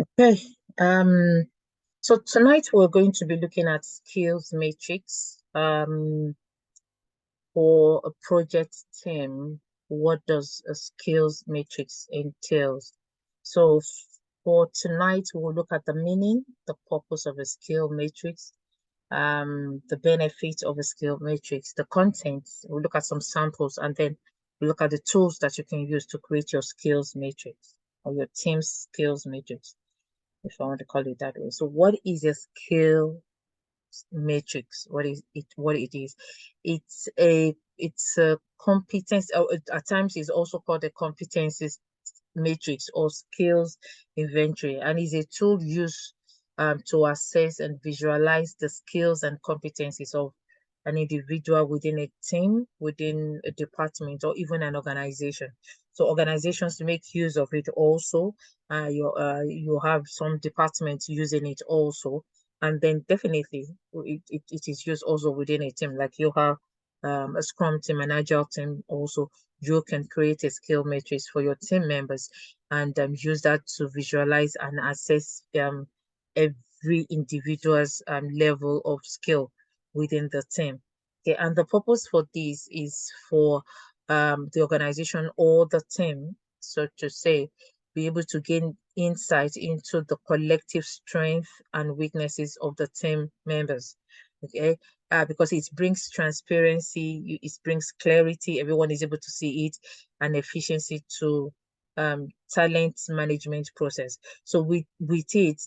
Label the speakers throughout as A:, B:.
A: Okay. Um, so tonight we're going to be looking at skills matrix. For a project team, what does a skills matrix entails? So for tonight, we'll look at the meaning, the purpose of a skill matrix, the benefit of a skill matrix, the contents. We'll look at some samples and then we'll look at the tools that you can use to create your skills matrix or your team's skills matrix, if I want to call it that way. So what is a skill matrix? What is it? What it is? It's a competence. At times, it's also called a competencies matrix or skills inventory, and is a tool used to assess and visualize the skills and competencies of an individual within a team, within a department, or even an organization. So organizations make use of it also. You have some departments using it also, and then definitely it is used also within a team. Like you have a Scrum team, an Agile team also. You can create a skill matrix for your team members and use that to visualize and assess every individual's level of skill within the team. Okay, and the purpose for this is for the organization or the team, so to say, be able to gain insight into the collective strength and weaknesses of the team members. Okay, because it brings transparency, it brings clarity, everyone is able to see it, and efficiency to talent management process. So with it,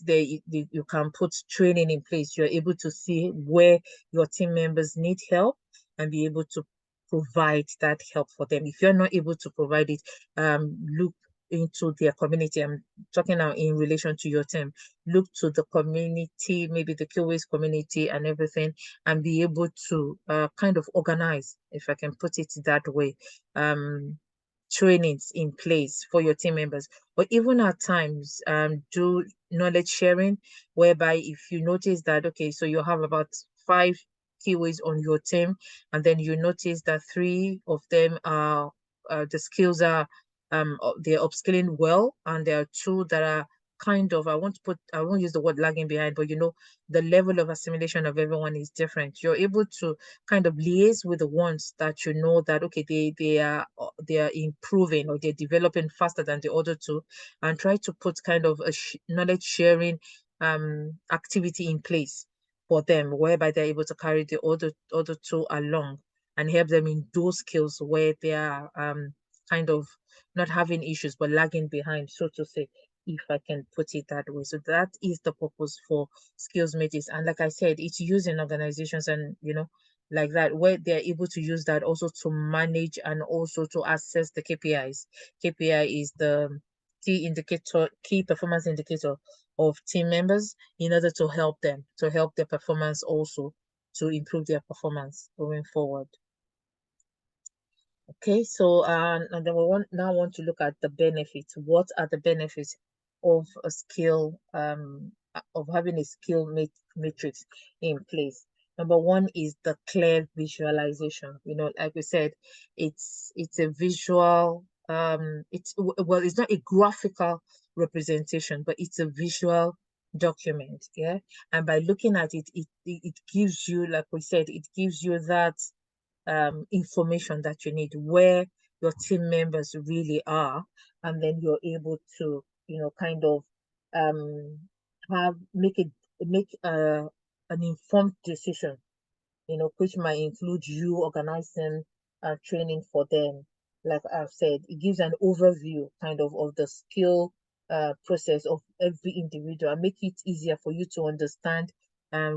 A: you can put training in place. You're able to see where your team members need help and be able to provide that help for them. If you're not able to provide it, look into their community. I'm talking now in relation to your team. Look to the community, maybe the QA's community and everything, and be able to kind of organize, if I can put it that way, trainings in place for your team members. But even at times, do knowledge sharing, whereby if you notice that, okay, so you have about 5 keywords on your team, and then you notice that 3 of them are the skills are they're upskilling well, and there are 2 that are kind of, I won't use the word lagging behind, but the level of assimilation of everyone is different. You're able to kind of liaise with the ones that you know that, okay, they are improving or they're developing faster than the other 2, and try to put kind of a knowledge sharing activity in place for them, whereby they're able to carry the other 2 along and help them in those skills where they are kind of not having issues but lagging behind, so to say, if I can put it that way. So that is the purpose for skills matrix. And like I said, it's used in organizations and like that, where they're able to use that also to manage and also to assess the KPIs. KPI is the key performance indicator of team members, in order to help their performance also, to improve their performance going forward. Okay, so and then now want to look at the benefits. What are the benefits of a skill of having a skill matrix in place? Number one is the clear visualization. Like we said, it's a visual it's not a graphical representation, but it's a visual document. Yeah. And by looking at it, it gives you, like we said, it gives you that information that you need, where your team members really are, and then you're able to, kind of um, have make an informed decision, which might include you organizing training for them. Like I've said, it gives an overview kind of the skill process of every individual and make it easier for you to understand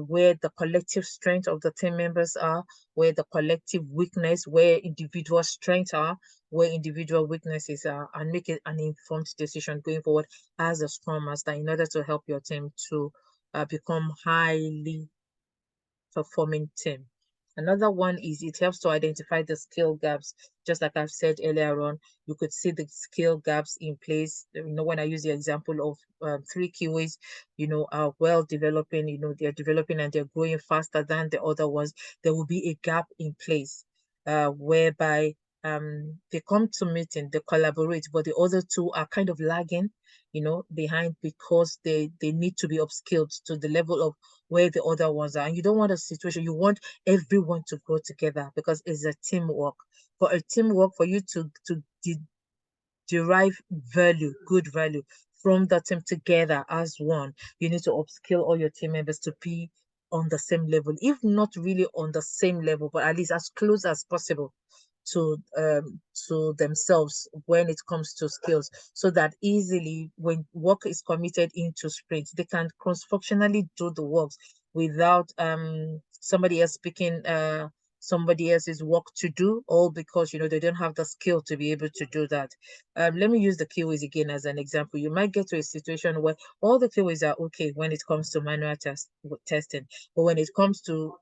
A: where the collective strength of the team members are, where the collective weakness, where individual strengths are, where individual weaknesses are, and make it an informed decision going forward as a Scrum Master in order to help your team to become highly performing team. Another one is it helps to identify the skill gaps. Just like I've said earlier on, you could see the skill gaps in place. When I use the example of 3 keywords, are well developing, they're developing and they're growing faster than the other ones. There will be a gap in place whereby they come to meeting, they collaborate, but the other two are kind of lagging, behind because they need to be upskilled to the level of where the other ones are. And you don't want a situation, you want everyone to grow together because it's a teamwork. For a teamwork, for you to derive value, good value from the team together as one, you need to upskill all your team members to be on the same level, if not really on the same level, but at least as close as possible to themselves when it comes to skills, so that easily when work is committed into sprints, they can cross-functionally do the works without somebody else picking somebody else's work to do, all because they don't have the skill to be able to do that. Let me use the keywords again as an example. You might get to a situation where all the keywords are okay when it comes to manual testing, but when it comes to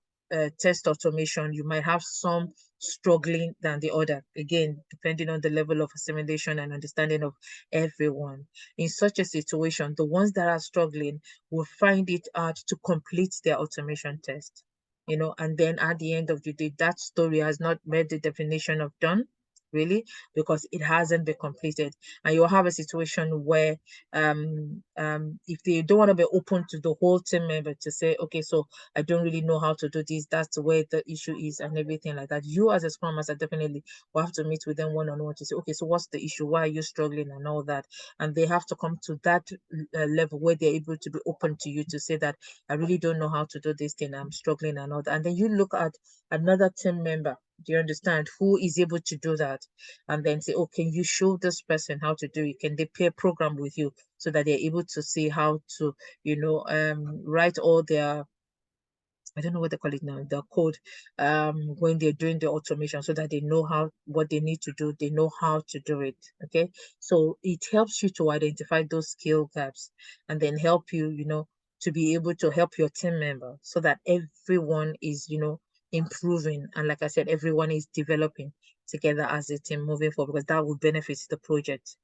A: test automation, you might have some struggling than the other, again depending on the level of assimilation and understanding of everyone. In such a situation, the ones that are struggling will find it hard to complete their automation test, and then at the end of the day, that story has not met the definition of done, really, because it hasn't been completed. And you'll have a situation where if they don't want to be open to the whole team member to say, okay, so I don't really know how to do this, that's where the issue is and everything like that, you as a scrum master definitely will have to meet with them one-on-one to say, okay, so what's the issue, why are you struggling and all that. And they have to come to that level where they're able to be open to you to say that I really don't know how to do this thing, I'm struggling and all that. And then you look at another team member, do you understand, who is able to do that, and then say, oh, can you show this person how to do it? Can they pair program with you so that they're able to see how to write all their, I don't know what they call it now, the code, when they're doing the automation, so that they know what they need to do, they know how to do it. Okay. So it helps you to identify those skill gaps and then help you, to be able to help your team member so that everyone is, improving. And like I said, everyone is developing together as a team moving forward, because that will benefit the project.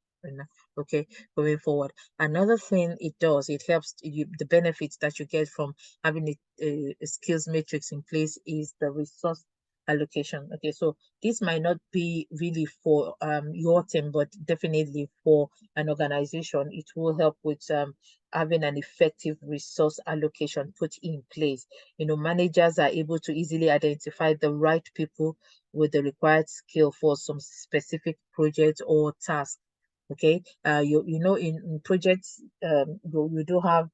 A: Okay, going forward. Another thing it does, it helps you, the benefits that you get from having a skills matrix in place is the resource allocation. Okay, so this might not be really for your team, but definitely for an organization, it will help with having an effective resource allocation put in place. Managers are able to easily identify the right people with the required skill for some specific project or task. Okay, in projects, you do have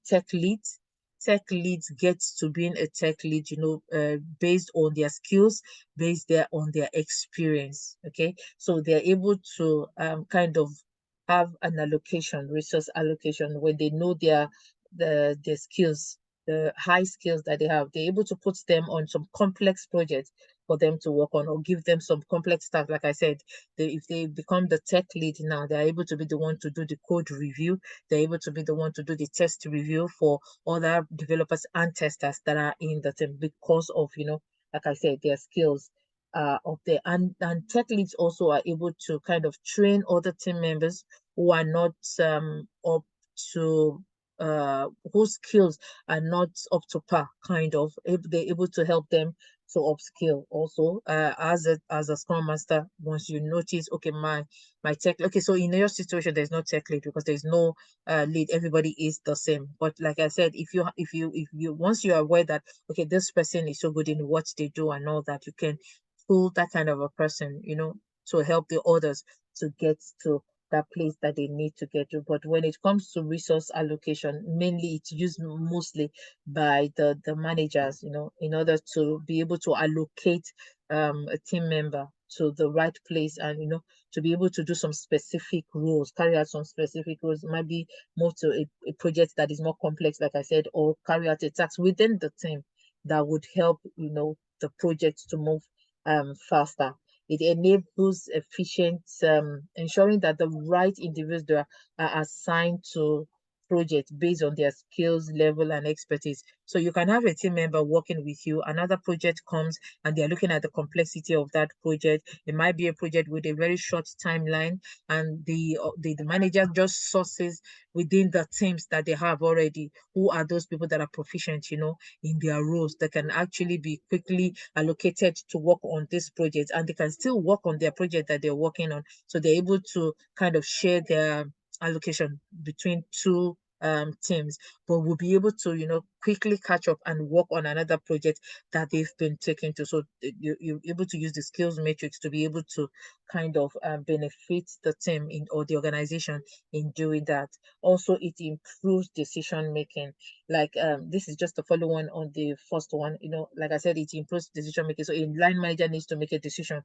A: tech leads. Tech leads gets to being a tech lead, based on their skills, based there on their experience. Okay, so they're able to kind of have an allocation, resource allocation, when they know their skills, the high skills that they have, they're able to put them on some complex projects for them to work on, or give them some complex tasks. Like I said, if they become the tech lead now, they're able to be the one to do the code review. They're able to be the one to do the test review for other developers and testers that are in the team, because of, like I said, their skills of there. And tech leads also are able to kind of train other team members who are not up to whose skills are not up to par, kind of. If they're able to help them to upskill also, as a scrum master. Once you notice, okay, my tech, okay, so in your situation there's no tech lead because there's no lead, everybody is the same. But like I said, if you once you're aware that, okay, this person is so good in what they do and all that, you can pull that kind of a person, to help the others to get to that place that they need to get to. But when it comes to resource allocation, mainly it's used mostly by the managers, in order to be able to allocate a team member to the right place, and to be able to do some specific roles, carry out some specific roles, maybe move to a project that is more complex, like I said, or carry out a task within the team that would help the project to move faster. It enables efficient, ensuring that the right individuals are assigned to project based on their skills level and expertise. So you can have a team member working with you, another project comes and they're looking at the complexity of that project. It might be a project with a very short timeline, and the manager just sources within the teams that they have already who are those people that are proficient, in their roles, that can actually be quickly allocated to work on this project, and they can still work on their project that they're working on. So they're able to kind of share their allocation between two teams, but will be able to, quickly catch up and work on another project that they've been taken to. So you're able to use the skills matrix to be able to kind of benefit the team in or the organization in doing that. Also, it improves decision making. Like this is just to follow on the first one. Like I said, it improves decision making. So a line manager needs to make a decision,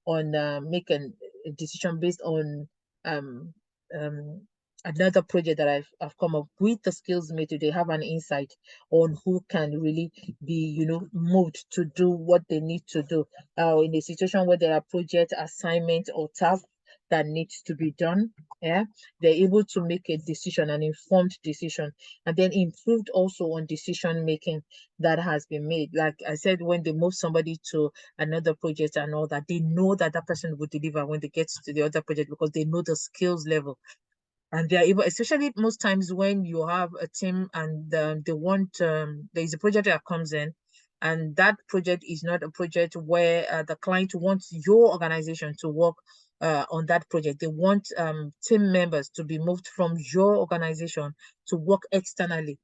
A: on making a decision based on um um another project that I've come up with the skills matrix. They have an insight on who can really be, moved to do what they need to do. In a situation where there are project assignments or tasks that needs to be done, yeah, they're able to make a decision, an informed decision, and then improved also on decision making that has been made. Like I said, when they move somebody to another project and all that, they know that that person will deliver when they get to the other project because they know the skills level. And they are able, especially most times when you have a team and they want, there is a project that comes in, and that project is not a project where the client wants your organization to work on that project. They want team members to be moved from your organization to work externally.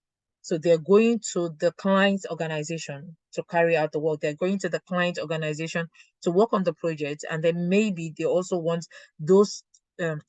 A: So they're going to the client's organization to carry out the work. They're going to the client organization to work on the project. And then maybe they also want those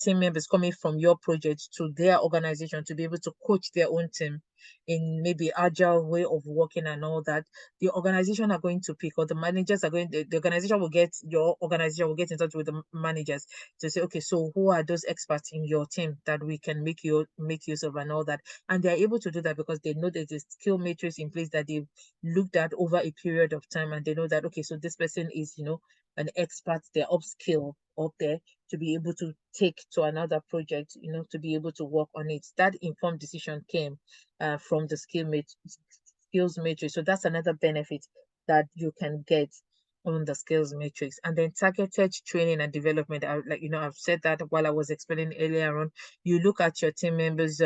A: team members coming from your project to their organization to be able to coach their own team in maybe agile way of working and all that. The organization are going to pick, or the managers are going, the organization will get, your organization will get in touch with the managers to say, okay, so who are those experts in your team that we can make use of and all that. And they're able to do that because they know there's a skill matrix in place that they've looked at over a period of time, and they know that, okay, so this person is, an expert, they're upskill up there to be able to take to another project, to be able to work on it. That informed decision came from the skills matrix. So that's another benefit that you can get on the skills matrix. And then targeted training and development. I've said that while I was explaining earlier on. You look at your team members'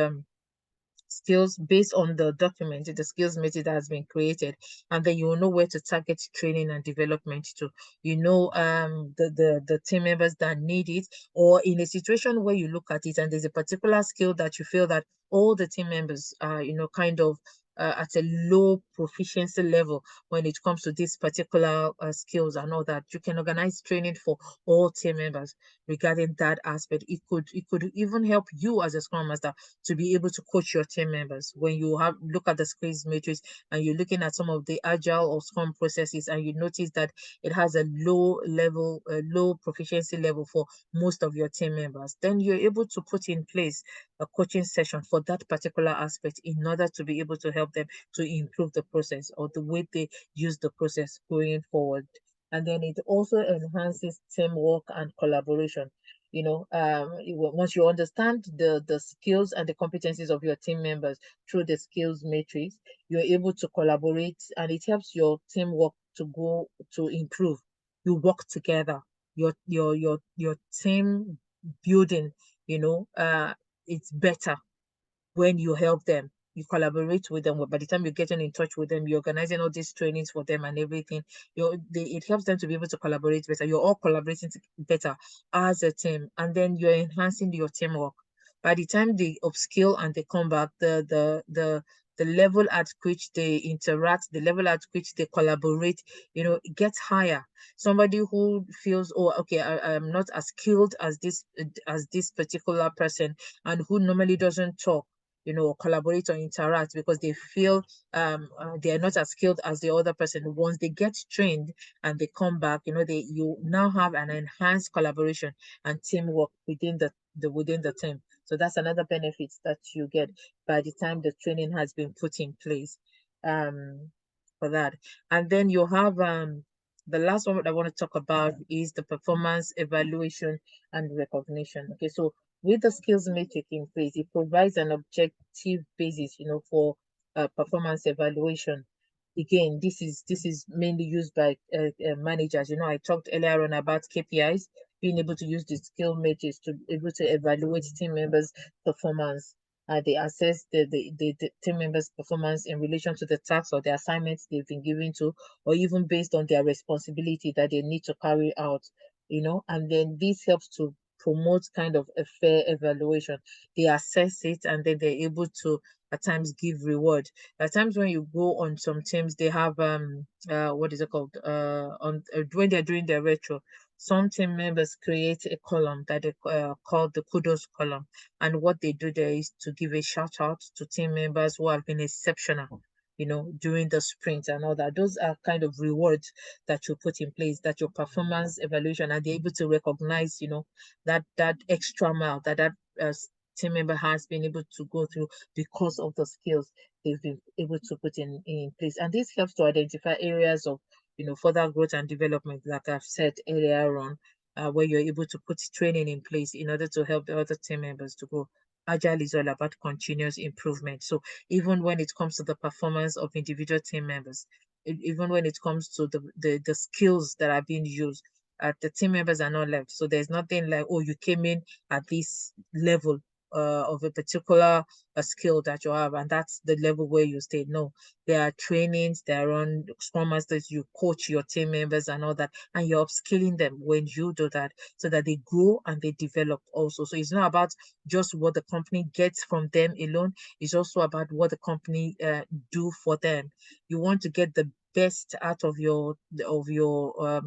A: skills based on the document, the skills matrix that has been created, and then you will know where to target training and development to. The team members that need it, or in a situation where you look at it and there's a particular skill that you feel that all the team members are, kind of at a low proficiency level when it comes to these particular skills and all that. You can organize training for all team members regarding that aspect. It could even help you as a scrum master to be able to coach your team members when you have look at the skills matrix and you're looking at some of the agile or scrum processes, and you notice that it has a low proficiency level for most of your team members. Then you're able to put in place a coaching session for that particular aspect in order to be able to help them to improve the process or the way they use the process going forward. And then it also enhances teamwork and collaboration. Once you understand the skills and the competencies of your team members through the skills matrix, you're able to collaborate, and it helps your teamwork to improve. You work together. Your team building, it's better when you help them, you collaborate with them. By the time you're getting in touch with them, you're organizing all these trainings for them and everything. It helps them to be able to collaborate better. You're all collaborating better as a team, and then you're enhancing your teamwork. By the time they upskill and they come back, the level at which they interact, the level at which they collaborate, it gets higher. Somebody who feels, oh, okay, I'm not as skilled as this particular person, and who normally doesn't talk, collaborate or interact because they feel they are not as skilled as the other person. Once they get trained and they come back, you now have an enhanced collaboration and teamwork within the team. So that's another benefit that you get by the time the training has been put in place for that. And then you have the last one that I want to talk about is the performance evaluation and recognition. Okay, so with the skills matrix in place, it provides an objective basis, for performance evaluation. Again, this is mainly used by managers. I talked earlier on about KPIs, being able to use the skill matrix to able to evaluate team members' performance. They assess the team members' performance in relation to the tasks or the assignments they've been given to, or even based on their responsibility that they need to carry out. And then this helps to promote kind of a fair evaluation. They assess it and then they're able to at times give reward. At times when you go on some teams, they have what is it called? On When they're doing their retro, some team members create a column that they call the kudos column. And what they do there is to give a shout out to team members who have been exceptional, during the sprint and all that. Those are kind of rewards that you put in place, that your performance evaluation are they able to recognize, that extra mile that uh, team member has been able to go through because of the skills they've been able to put in place. And this helps to identify areas of, further growth and development, like I've said earlier on, where you're able to put training in place in order to help the other team members to grow. Agile is all about continuous improvement. So even when it comes to the performance of individual team members, even when it comes to the skills that are being used, the team members are not left. So there's nothing like, oh, you came in at this level of a particular skill that you have, and that's the level where you stay. No, there are trainings, there are on Scrum Masters, you coach your team members and all that, and you're upskilling them when you do that so that they grow and they develop also. So it's not about just what the company gets from them alone, it's also about what the company do for them. You want to get the best out of your of your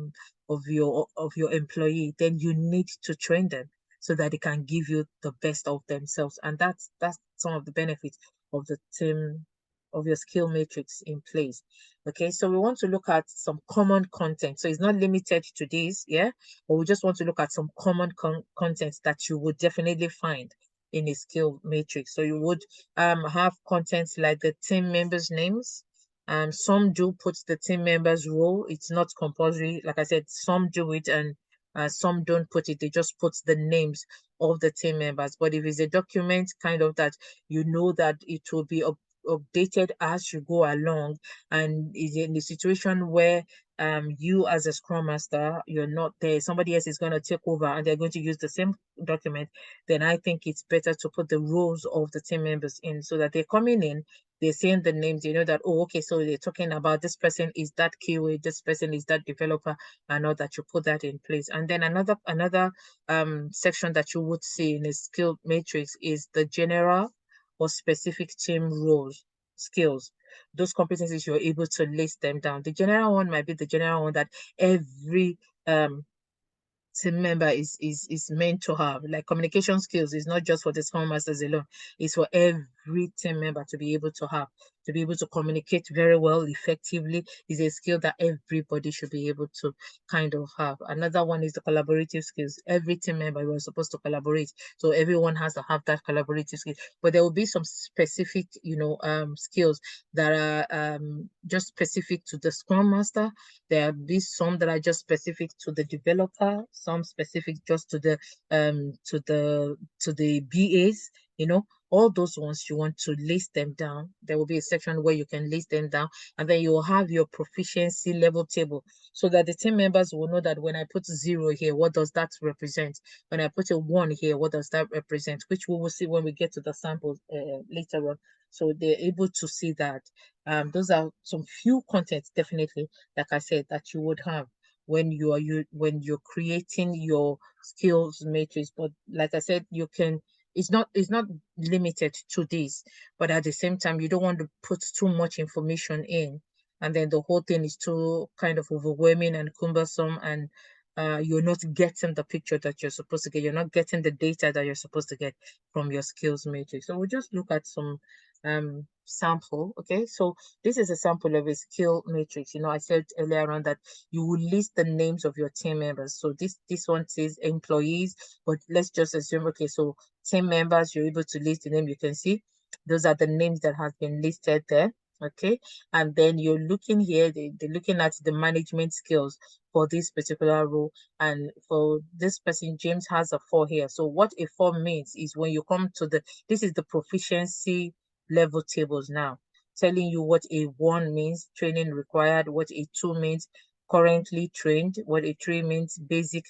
A: employee, then you need to train them so that they can give you the best of themselves. And that's some of the benefits of the team of your skill matrix in place. Okay, so we want to look at some common content. So it's not limited to this, yeah, but we just want to look at some common content that you would definitely find in a skill matrix. So you would have contents like the team members' names. Some do put the team members' role. It's not compulsory. Like I said, some do it and some don't put it. They just put the names of the team members. But if it's a document kind of that, that it will be updated as you go along, and is in the situation where you as a scrum master, you're not there, somebody else is going to take over and they're going to use the same document, then I think it's better to put the roles of the team members in so that they're coming in, they're saying the names, that, oh, okay, so they're talking about this person is that QA, this person is that developer, and all that. You put that in place. And then another section that you would see in a skill matrix is the general or specific team roles, skills. Those competencies, you're able to list them down. The general one might be the general one that every team member is meant to have. Like communication skills is not just for the Scrum Masters alone, it's for every team member to be able to have, to be able to communicate very well, effectively, is a skill that everybody should be able to kind of have. Another one is the collaborative skills. Every team member was supposed to collaborate, so everyone has to have that collaborative skill. But there will be some specific, skills that are just specific to the Scrum Master. There will be some that are just specific to the developer, some specific just to the BAs, all those ones you want to list them down. There will be a section where you can list them down, and then you will have your proficiency level table so that the team members will know that when I put 0 here, what does that represent? When I put a 1 here, what does that represent? Which we will see when we get to the samples later on. So they're able to see that. Those are some few contents, definitely, like I said, that you would have when you're creating your skills matrix. But like I said, it's not limited to this, but at the same time, you don't want to put too much information in, and then the whole thing is too kind of overwhelming and cumbersome, and you're not getting the picture that you're supposed to get. You're not getting the data that you're supposed to get from your skills matrix. So we'll just look at some sample. Okay, so this is a sample of a skill matrix. I said earlier on that you will list the names of your team members. So this one says employees, but let's just assume, okay, so team members, you're able to list the name. You can see those are the names that have been listed there. Okay, and then you're looking here, they're looking at the management skills for this particular role. And for this person, James has a 4 here. So what a 4 means is when you come to this is the proficiency level tables now, telling you what a 1 means, training required, what a 2 means, currently trained, what a 3 means, basic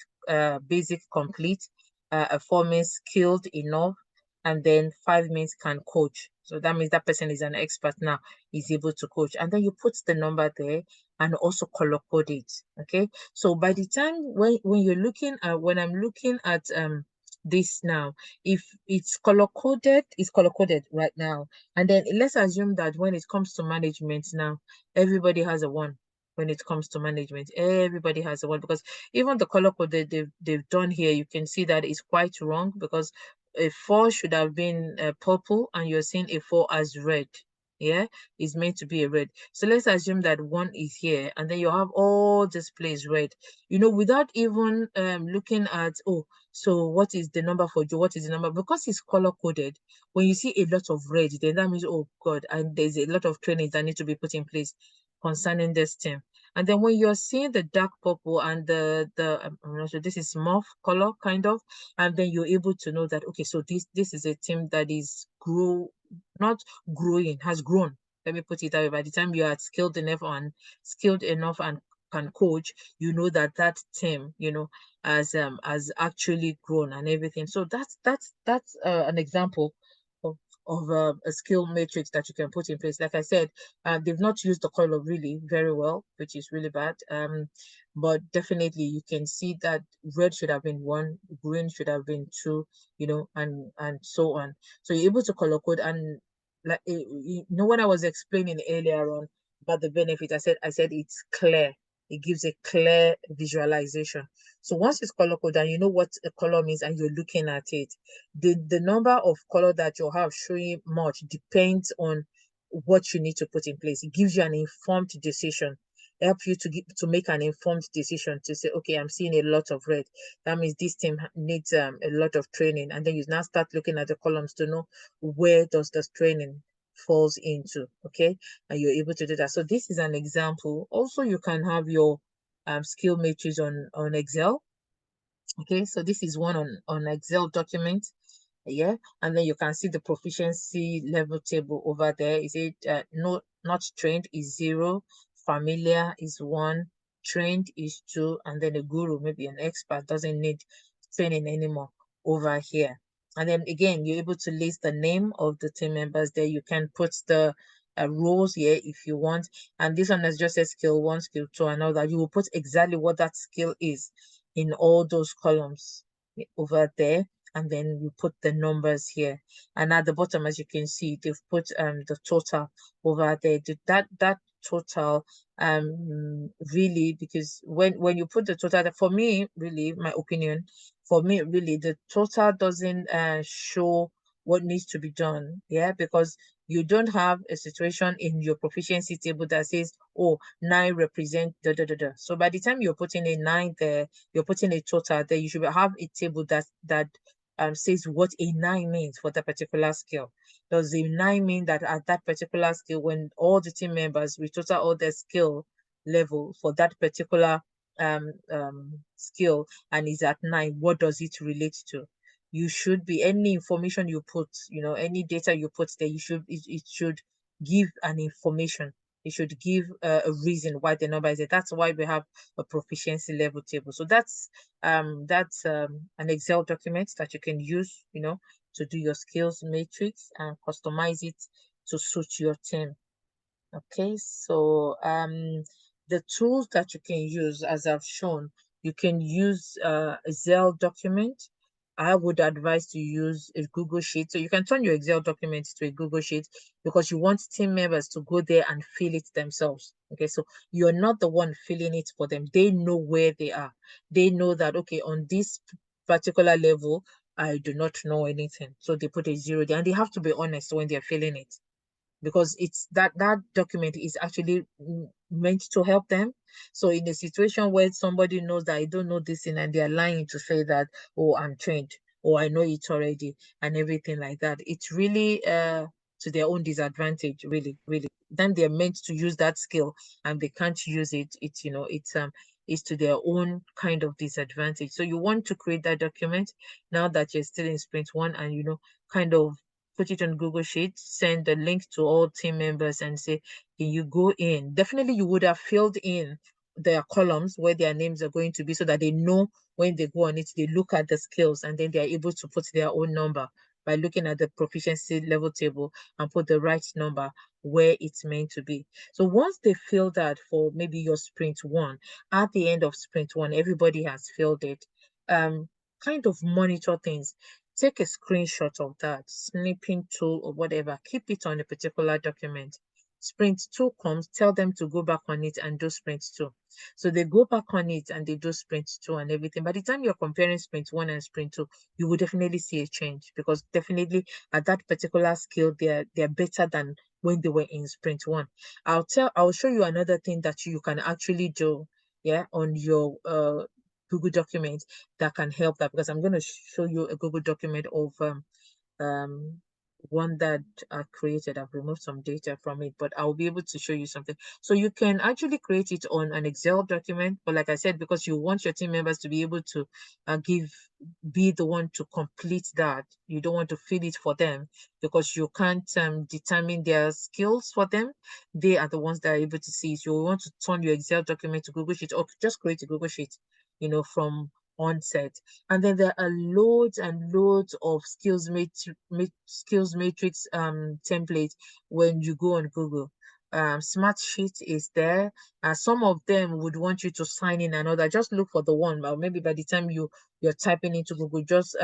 A: complete, a 4 means skilled enough, and then 5 means can coach. So that means that person is an expert now, is able to coach. And then you put the number there and also color code it. Okay. So by the time when you're looking at when I'm looking at this now, if it's color coded right now. And then let's assume that when it comes to management now, everybody has a 1. When it comes to management, everybody has a 1, because even the color code that they've done here, you can see that it's quite wrong, because a 4 should have been purple, and you're seeing a 4 as red. Yeah, is meant to be a red. So let's assume that 1 is here, and then you have all this place red, without even looking at, oh, so what is the number for Joe? What is the number? Because it's color coded. When you see a lot of red, then that means, oh God, and there's a lot of trainings that need to be put in place concerning this team. And then when you're seeing the dark purple and I'm not sure, this is mauve color kind of, and then you're able to know that, okay, so this is a team that is not growing, has grown. Let me put it that way. By the time you are skilled enough and can coach, you know that that team, has actually grown and everything. So that's an example of a skill matrix that you can put in place. Like I said, they've not used the color really very well, which is really bad. But definitely you can see that red should have been 1, green should have been 2, and so on. So you're able to color code. And like when I was explaining earlier on about the benefit, I said it's clear. It gives a clear visualization. So once it's color coded and you know what a color means and you're looking at it, the number of color that you have showing much depends on what you need to put in place. It gives you an informed decision, help you to make an informed decision to say, okay, I'm seeing a lot of red. That means this team needs a lot of training. And then you now start looking at the columns to know where does this training falls into. Okay, and you're able to do that. So this is an example. Also, you can have your skill matrix on Excel. Okay, so this is one on Excel document. Yeah, and then you can see the proficiency level table over there. Is it not trained is 0, familiar is 1, trained is 2, and then a guru, maybe an expert, doesn't need training anymore over here. And then again, you're able to list the name of the team members there. You can put the roles here if you want. And this one is just a skill 1, skill 2, and all that. You will put exactly what that skill is in all those columns over there, and then you put the numbers here. And at the bottom, as you can see, they've put the total over there. That total really, because when you put the total, for me, really, my opinion, for me, really, the total doesn't show what needs to be done. Yeah, because you don't have a situation in your proficiency table that says, oh, 9 represent da. So by the time you're putting a 9 there, you're putting a total there, you should have a table that says what a 9 means for that particular skill. Does a 9 mean that at that particular skill, when all the team members, we total all their skill level for that particular skill and is at 9, what does it relate to? You should be, any information you put, any data you put there, it should give an information. It should give a reason why the number is there. That's why we have a proficiency level table. So that's an Excel document that you can use, to do your skills matrix and customize it to suit your team. Okay, so the tools that you can use, as I've shown, you can use Excel document. I would advise to use a Google Sheet. So you can turn your Excel document to a Google Sheet because you want team members to go there and fill it themselves. Okay, so you're not the one filling it for them. They know where they are. They know that, okay, on this particular level, I do not know anything. So they put a 0 there, and they have to be honest when they're filling it, because it's that document is actually meant to help them. So in a situation where somebody knows that I don't know this thing and they're lying to say that, oh, I'm trained, or I know it already, and everything like that, it's really to their own disadvantage, really, really. then they're meant to use that skill and they can't use it, it's it's to their own kind of disadvantage. So you want to create that document now that you're still in sprint 1, and kind of put it on Google Sheet, send the link to all team members and say, can you go in? Definitely you would have filled in their columns where their names are going to be so that they know when they go on it, they look at the skills and then they're able to put their own number by looking at the proficiency level table and put the right number where it's meant to be. So once they fill that for maybe your sprint 1, at the end of sprint 1, everybody has filled it. Kind of monitor things. Take a screenshot of that snipping tool or whatever. Keep it on a particular document. Sprint 2 comes, tell them to go back on it and do sprint 2. So they go back on it and they do sprint 2 and everything. By the time you're comparing sprint 1 and sprint 2, you will definitely see a change, because definitely at that particular skill, they're better than when they were in sprint 1. I'll show you another thing that you can actually do, yeah, on your Google document that can help that, because I'm going to show you a Google document of um one that I created. I've removed some data from it, but I'll be able to show you something. So you can actually create it on an Excel document, but like I said, because you want your team members to be able to be the one to complete that. You don't want to fill it for them because you can't determine their skills for them. They are the ones that are able to see it. You want to turn your Excel document to Google Sheet, or just create a Google Sheet, from onset. And then there are loads and loads of skills matrix templates when you go on Google. Smart Sheet is there. Some of them would want you to sign in another. Just look for the one. But maybe by the time you're typing into Google, just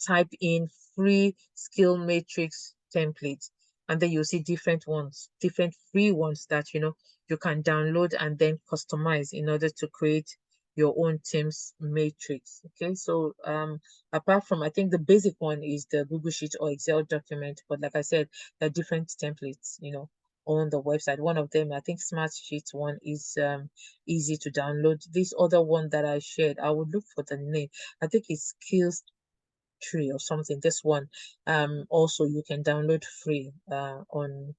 A: type in free skill matrix templates, and then you'll see different ones, different free ones that you can download and then customize in order to create your own team's matrix. Okay, so apart from, I think the basic one is the Google Sheet or Excel document, but like I said, there are different templates, on the website. One of them, I think Smart Sheet one, is easy to download. This other one that I shared, I would look for the name. I think it's Skills Tree or something. This one, also you can download free on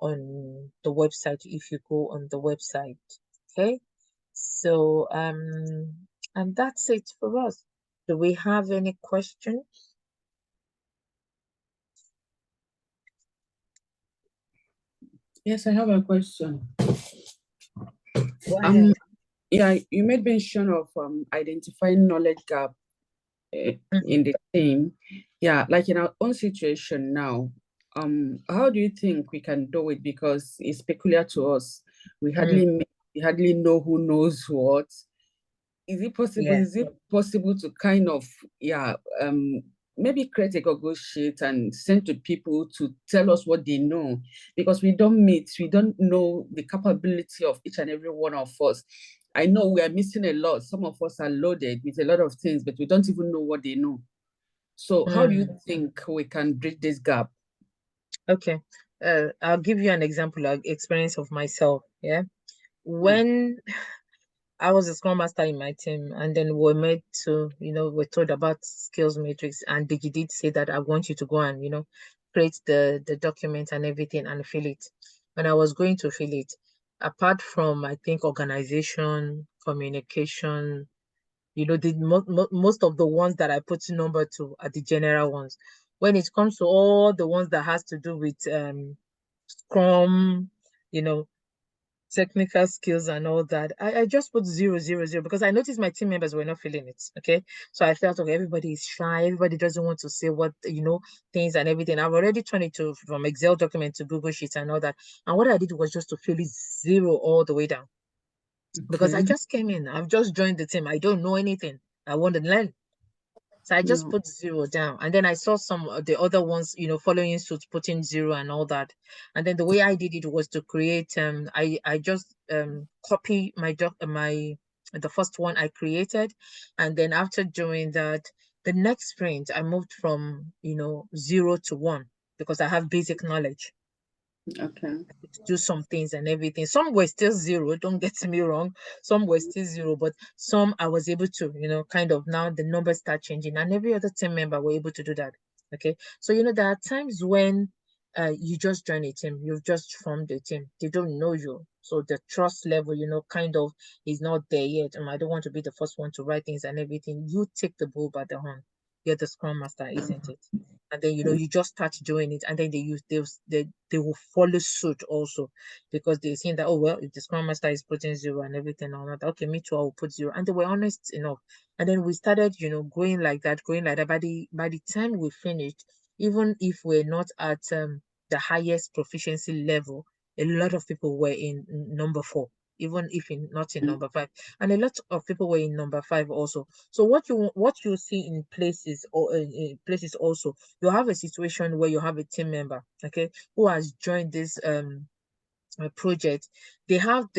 A: the website if you go on the website. Okay, so and that's it for us. Do we have any questions?
B: Yes, I have a question.
A: Go ahead.
B: Yeah, you made mention of identifying knowledge gap in the team. Yeah, like in our own situation now, how do you think we can do it? Because it's peculiar to us. We hardly know who knows what. Is it possible?
A: Yeah.
B: Is it possible to kind of, yeah, maybe create a Google sheet and send to people to tell us what they know? Because we don't meet, we don't know the capability of each and every one of us. I know we are missing a lot. Some of us are loaded with a lot of things, but we don't even know what they know. So how do you think we can bridge this gap?
A: Okay. I'll give you an example, experience of myself. Yeah. When I was a scrum master in my team, and then we're made to, we're told about skills matrix, and they did say that I want you to go and, create the document and everything and fill it. When I was going to fill it, apart from, I think, organization, communication, most of the ones that I put number to are the general ones. When it comes to all the ones that has to do with Scrum, you know, technical skills and all that, I just put 000 because I noticed my team members were not feeling it. Okay. So I felt, okay, everybody is shy, everybody doesn't want to say what, things and everything. I've already turned it from Excel document to Google Sheets and all that. And what I did was just to fill it 0 all the way down. Because I
B: Okay.
A: just came in, I've just joined the team, I don't know anything. I want to learn. So I just
B: No.
A: put 0 down. And then I saw some of the other ones, following suit, putting 0 and all that. And then the way I did it was to create, I just copy the first one I created. And then after doing that, the next sprint, I moved from, 0 to 1 because I have basic knowledge.
B: Okay.
A: Do some things and everything. Some were still 0, don't get me wrong. Some were still 0, but some I was able to, kind of now the numbers start changing, and every other team member were able to do that. Okay. So, there are times when you just join a team, you've just formed a team, they don't know you, so the trust level, kind of is not there yet. I don't want to be the first one to write things and everything. You take the bull by the horn. You're the scrum master, isn't it? And then you just start doing it, and then they will follow suit also, because they're saying that, oh well, if the scrum master is putting zero and everything, I'm not okay, me too, I will put zero. And they were honest enough. And then we started, going like that, going like that. By the time we finished, even if we're not at the highest proficiency level, a lot of people were in number four, even if not in number five, and a lot of people were in number five also. So what you see in places, or in places also, you have a situation where you have a team member, okay, who has joined this project. They have uh,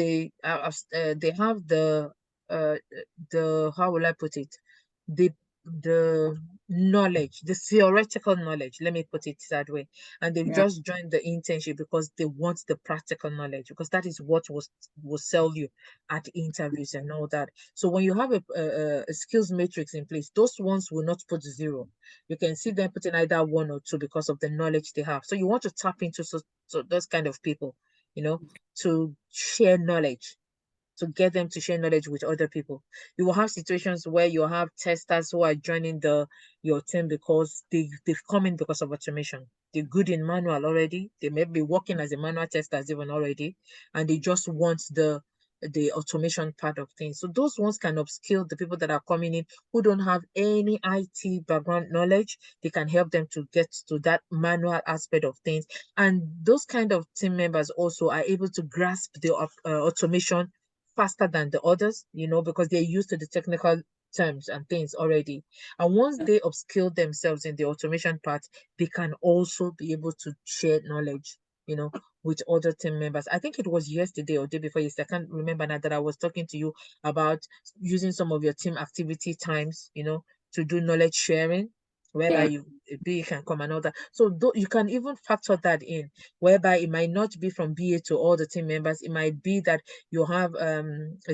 A: the how will I put it, the the knowledge, the theoretical knowledge, let me put it that way, and they've
B: Yeah.
A: just joined the internship because they want the practical knowledge, because that is what will sell you at interviews and all that. So when you have a skills matrix in place, those ones will not put zero. You can see them putting either one or two because of the knowledge they have. So you want to tap into so those kind of people, you know, to share knowledge, to get them to share knowledge with other people. You will have situations where you have testers who are joining your team because they've come in because of automation. They're good in manual already. They may be working as a manual testers even already, and they just want the automation part of things. So those ones can upskill the people that are coming in who don't have any IT background knowledge. They can help them to get to that manual aspect of things. And those kind of team members also are able to grasp the automation faster than the others, because they're used to the technical terms and things already. And once they upskill themselves in the automation part, they can also be able to share knowledge, with other team members. I think it was yesterday or day before yesterday, I can't remember now, that I was talking to you about using some of your team activity times, to do knowledge sharing, whereby
B: Yeah.
A: a BA can come and all that. So you can even factor that in, whereby it might not be from BA to all the team members. It might be that you have a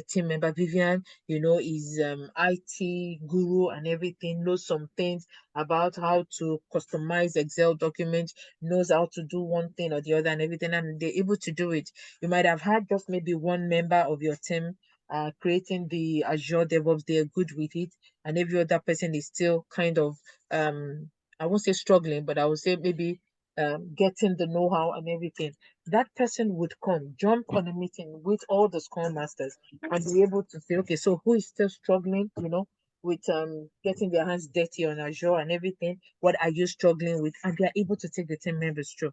A: team member, Vivian, is IT guru and everything, knows some things about how to customize Excel documents, knows how to do one thing or the other and everything, and they're able to do it. You might have had just maybe one member of your team creating the Azure DevOps, they're good with it, and every other person is still kind of I won't say struggling, but I would say maybe getting the know-how and everything. That person would come, jump on a meeting with all the Scrum Masters and be able to say, okay, so who is still struggling, with getting their hands dirty on Azure and everything? What are you struggling with? And they are able to take the team members through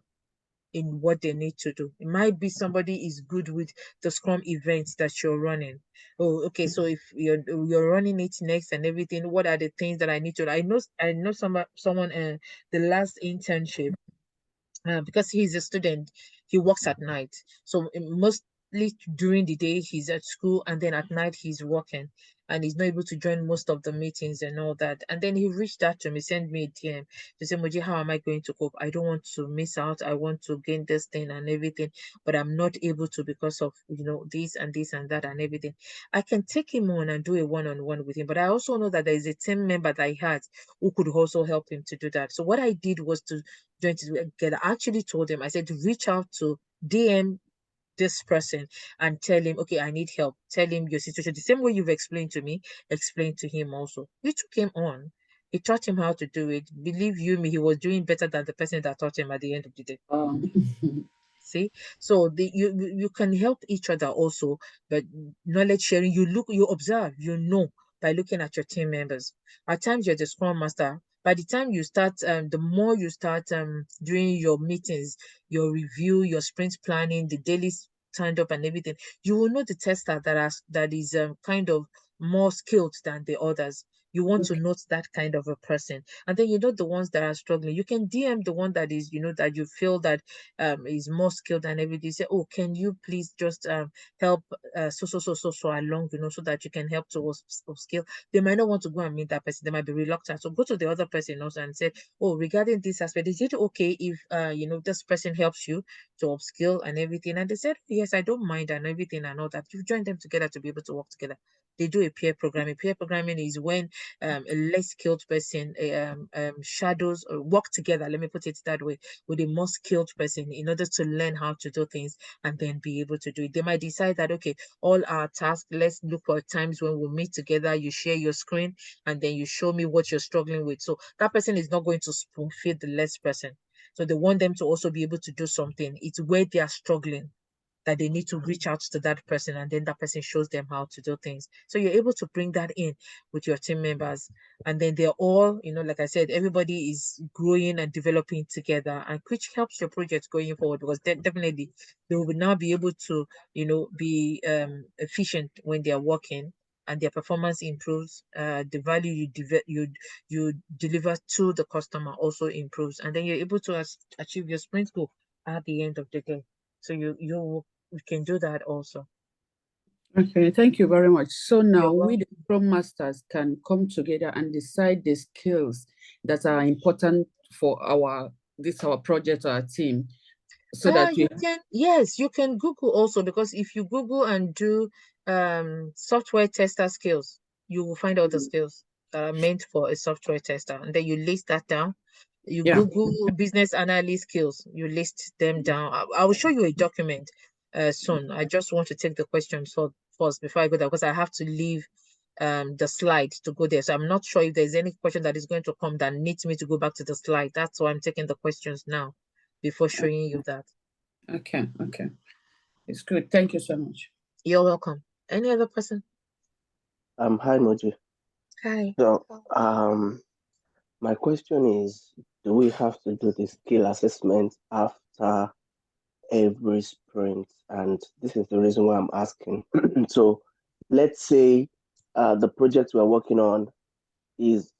A: in what they need to do. It might be somebody is good with the Scrum events that you're running. Oh, okay. So if you're running it next and everything, what are the things that I need to? I know someone the last internship, because he's a student, he works at night. So mostly during the day he's at school, and then at night he's working, and he's not able to join most of the meetings and all that. And then he reached out to me, sent me a DM to say, Moji, how am I going to cope? I don't want to miss out. I want to gain this thing and everything, but I'm not able to because of this and this and that and everything. I can take him on and do a one-on-one with him, but I also know that there is a team member that he had who could also help him to do that. So what I did was to join together. I actually told him, I said, reach out to DM this person and tell him, okay, I need help. Tell him your situation. The same way you've explained to me, explain to him also. We took him on. He taught him how to do it. Believe you me, he was doing better than the person that taught him at the end of the day.
B: Um,
A: See, so you can help each other also, but knowledge sharing, you observe, by looking at your team members. At times you're the scrum master. By the time you start, the more you start doing your meetings, your review, your sprint planning, the daily stand up and everything, you will know the tester that is kind of more skilled than the others. You want to note that kind of a person, and then the ones that are struggling. You can DM the one that is, that you feel that is more skilled than everything. Say, oh, can you please just help so along, so that you can help to upskill. They might not want to go and meet that person. They might be reluctant. So go to the other person also and say, oh, regarding this aspect, is it okay if this person helps you to upskill and everything? And they said, yes, I don't mind and everything and all that. You join them together to be able to work together. they do a peer programming. Peer programming is when a less skilled person shadows or work together, let me put it that way, with a more skilled person in order to learn how to do things and then be able to do it. They might decide that, okay, all our tasks, let's look for times when we meet together, you share your screen, and then you show me what you're struggling with. So that person is not going to spoon feed the less person. So they want them to also be able to do something. It's where they are struggling that they need to reach out to that person, and then that person shows them how to do things. So you're able to bring that in with your team members, and then they're all, like I said, everybody is growing and developing together, and which helps your project going forward, because definitely they will now be able to be efficient when they are working, and their performance improves. The value you deliver to the customer also improves, and then you're able to achieve your sprint goal at the end of the day. So we can do that also.
B: Okay, thank you very much. So now
A: You're
B: we,
A: welcome.
B: the Scrum Masters, can come together and decide the skills that are important for our project or our team, so that we.
A: Yes, you can Google also, because if you Google and do software tester skills, you will find all the skills that are meant for a software tester, and then you list that down. You
B: Yeah.
A: Google business analyst skills, you list them down. I will show you a document soon. I just want to take the questions first before I go there, because I have to leave the slide to go there. So I'm not sure if there's any question that is going to come that needs me to go back to the slide. That's why I'm taking the questions now before showing you that.
B: Okay. Okay. It's good. Thank you so much.
A: You're welcome. Any other person?
C: Hi Moji.
A: Hi.
C: So my question is, do we have to do the skill assessment after every sprint? And this is the reason why I'm asking. So let's say the project we're working on is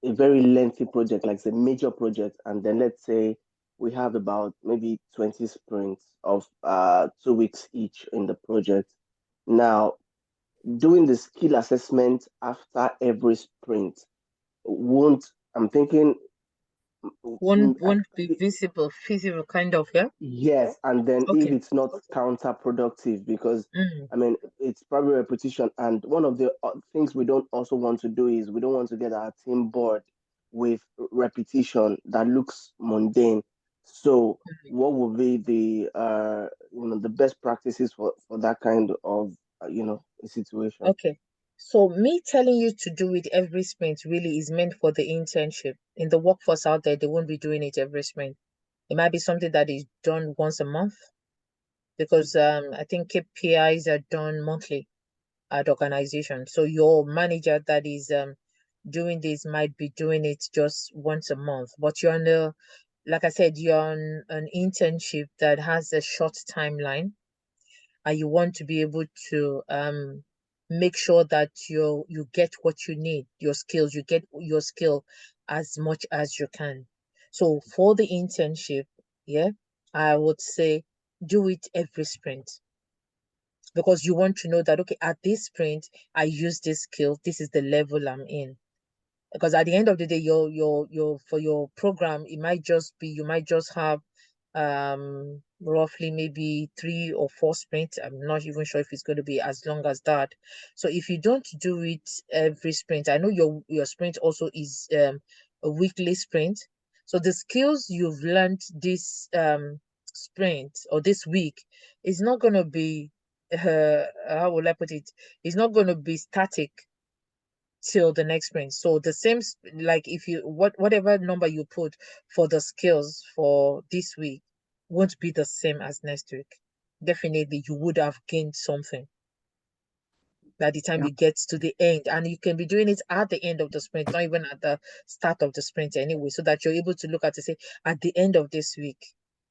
C: a very lengthy project, like it's a major project, and then let's say we have about maybe 20 sprints of 2 weeks each in the project. Now, doing the skill assessment after every sprint won't, I'm thinking,
A: Won't be visible, feasible kind of, yeah?
C: yes, and then if
A: Okay.
C: it's not counterproductive, because
A: Mm.
C: I mean it's probably repetition, and one of the things we don't also want to do is we don't want to get our team bored with repetition that looks mundane. So what would be the the best practices for that kind of a situation?
A: Okay. So me telling you to do it every sprint really is meant for the internship. In the workforce out there, they won't be doing it every sprint. It might be something that is done once a month, because I think KPIs are done monthly at organization. So your manager that is doing this might be doing it just once a month, but you're on like I said, you're on an internship that has a short timeline, and you want to be able to make sure that you get what you need, your skills, you get your skill as much as you can. So for the internship, yeah, I would say do it every sprint, because you want to know that, okay, at this sprint I use this skill, this is the level I'm in. Because at the end of the day, your for your program, it might just be, you might just have roughly maybe 3 or 4 sprints. I'm not even sure if it's going to be as long as that. So if you don't do it every sprint, I know your sprint also is a weekly sprint. So the skills you've learned this sprint or this week is not going to be how will I put it, it's not going to be static till the next sprint. So the same, like if you whatever number you put for the skills for this week won't be the same as next week. Definitely, you would have gained something by the time
B: Yeah.
A: you get to the end, and you can be doing it at the end of the sprint, not even at the start of the sprint anyway, so that you're able to look at to say, at the end of this week,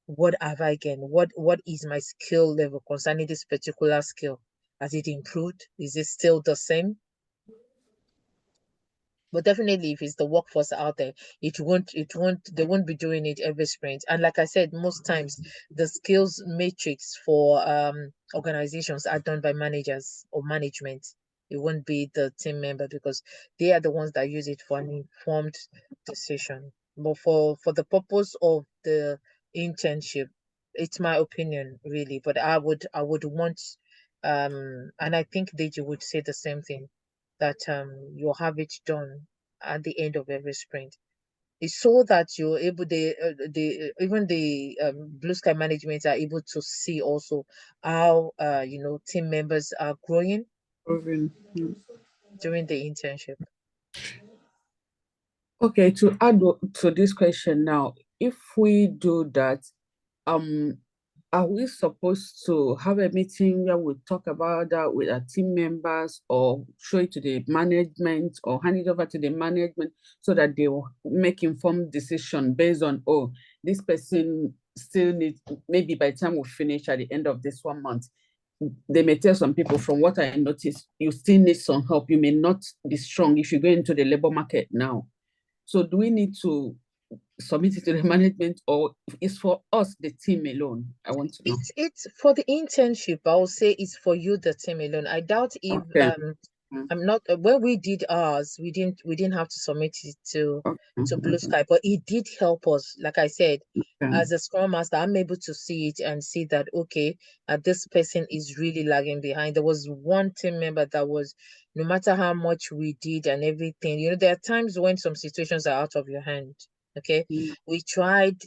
A: what have I gained? What is my skill level concerning this particular skill? Has it improved? Is it still the same? But definitely, if it's the workforce out there, they won't be doing it every sprint. And like I said, most times the skills matrix for organizations are done by managers or management. It won't be the team member, because they are the ones that use it for an informed decision. But for the purpose of the internship, it's my opinion really. But I would want And I think Deji would say the same thing, that you'll have it done at the end of every sprint. It's so that you're able, even the Blue Sky management are able to see also how team members are growing during the internship.
B: Okay, to add to this question now, if we do that, are we supposed to have a meeting where we talk about that with our team members, or show it to the management, or hand it over to the management so that they will make informed decision based on, oh, this person still needs, maybe by the time we finish at the end of this 1 month, they may tell some people, from what I noticed, you still need some help. You may not be strong if you go into the labor market now. So do we need to submit it to the management, or it's for us, the team alone? I want to know.
A: It's for the internship. I will say it's for you, the team alone. I doubt if
B: Okay.
A: I'm not when we did ours, we didn't have to submit it to Blue Sky, but it did help us. Like I said, as a Scrum Master, I'm able to see it and see that okay, this person is really lagging behind. There was one team member that was, no matter how much we did and everything, there are times when some situations are out of your hand. Okay, we tried,